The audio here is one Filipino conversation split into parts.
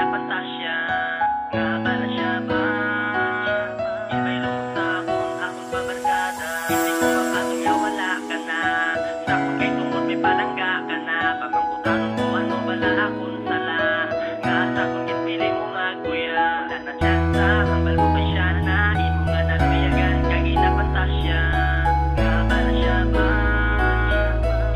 ginapantasya. Nga bala siya ba? Iba'y lumusakon akong pabarkada. Hindi ko mapatong ya wala ka na. Sakon kay tungod may palangga ka na. Pamangkutan ko ano bala akong sala. Nga sakon kitpili mo magkuya. Wala na tsansa, hambal mo kay siya na. Imo nga naluyagan kay ginapantasya. Nga bala siya ba?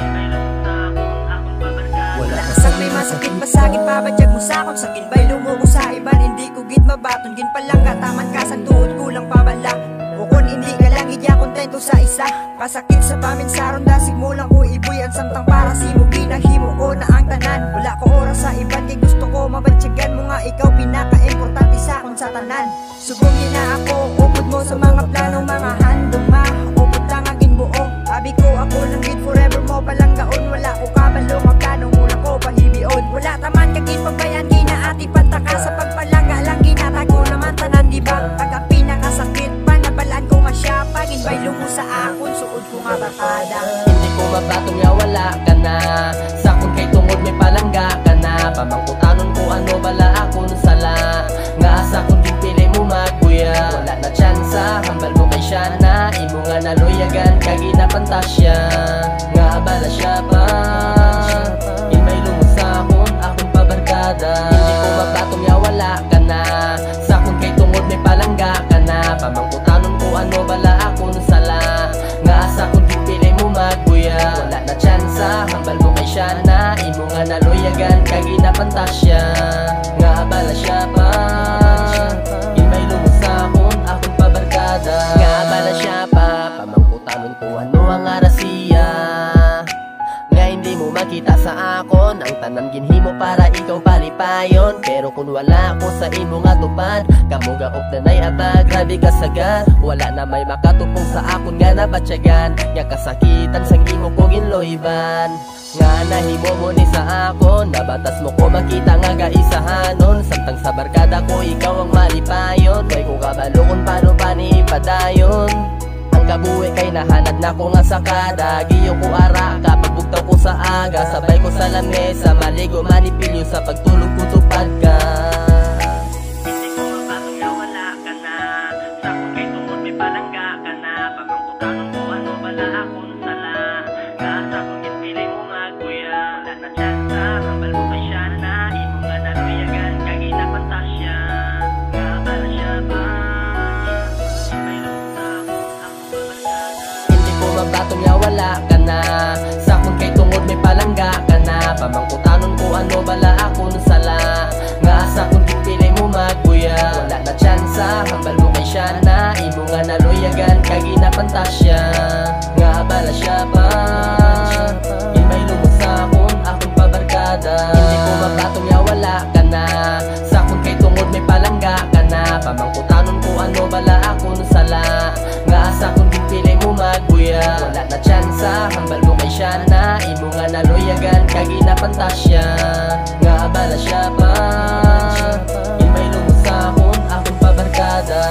Iba'y lumusakon akong pabarkada. Wala kasang may masakit pasagin pabadyag mo sakon. Sakin ba'y lumuko sa iban hindi ko gid mabaton. Gin palangga taman ka sa tuod kulang pabala. O kung hindi ka lang iya kontento sa isa. Pasakit sa pamin sa ronda sigmulang ko ibuy ang samtang para si mo ginahimo ko na ang tanan. Wala ko oras sa iban kay gusto ko mabadsyagan mo nga ikaw pinaka-importante sa akon sa tanan. Subong na ako upod mo sa mga plano mga handong ma. Upod lang ang ginbuo. Abi ko ako lang gid forever mo palanggaon. Wala ko kabalo nga plano mula ko pahibion. Wala taman kagin pagbayan ginaati pantaka sa pagpalangga lang ginatago naman tanan di ba? Taga pinakasakit panabalaan ko nga siya pagin bay lumo sa akon suod ko nga barkada. Hindi ko mapatong ya wala ka na. Sakon kay tungod may palangga ka na. Pamangkutanon ko ano bala akong sala. Nga sakon din pili mo magkuya. Wala na tsansa, hambal mo kay siya na. Imo nga naluyagan kay ginapantasya. Nga bala siya ba? Imay lumusakon akong pabarkada. Hindi ko mapatong ya wala ka na. Sakon kay tungod may palangga ka na. Pamangkutanon ko ano bala akong sala. Nga sakon din pili mo magkuya. Wala na tsansa, hambal mo kay siya na. Imo nga naluyagan kay ginapantasya. Nga bala siya ba? Imay lumusakon akong pabarkada. Nga bala siya pa, pamangkutanon ko ano ang arasiya. Nga hindi mo makita sa akon ang tanan ginhimo para ikaw palipayon. Pero kung wala ko sa imo nga tupad, kamuga og danay aba grabe kasaga. Wala na may makatupong sa akon nga nabatsyagan. Nga kasakitan sang imo ko ginloyban. Nga nahimo mo ni sa akon, nabatas mo ko makita nga gaisahanon. Samtang sa barkada ko ikaw ang malipayon. Kay ko kabalo kung paano pa ni ipadayon. Ang kabuhi kay nahanad na ko nga sakada. Giyo ko ara kapag bugtaw ko sa aga. Sabay ko sa lamesa, maligo manipilyo sa pagtulog ko tupad ka. Hindi ko mapatong ya wala ka na. Sakon kay tungod may palangga ka na. Pamangkutanon ko ano bala akong sala. Nga sakon kitpili mo magkuya. Wala na tsansa, hambal mo kay siya na. Imo nga naluyagan kay ginapantasya. Nga bala siya ba? Iba'y lumusakon akong pabarkada. Hindi ko mabatong ya wala ka na. Sakon kay tungod may palangga ka na. Pamangkutanon ko ano bala akong sala. Nga sakon kitpili mo magkuya. Wala na tsansa, hambal mo kay siya na. Imo nga naluyagan kay ginapantasya. Nga bala siya ba? Imay lumusakon akong pabarkada. Hindi ko mapatong ya wala ka na. Sakon kay tungod may palangga ka na. Pamangkutanon ko ano bala akong sala. Nga sakon kitpili mo magkuya. Wala na tsansa, hambal mo kay siya na. Imo nga naluyagan kay ginapantasya. Nga bala siya ba? Imay lumusakon akong pabarkada.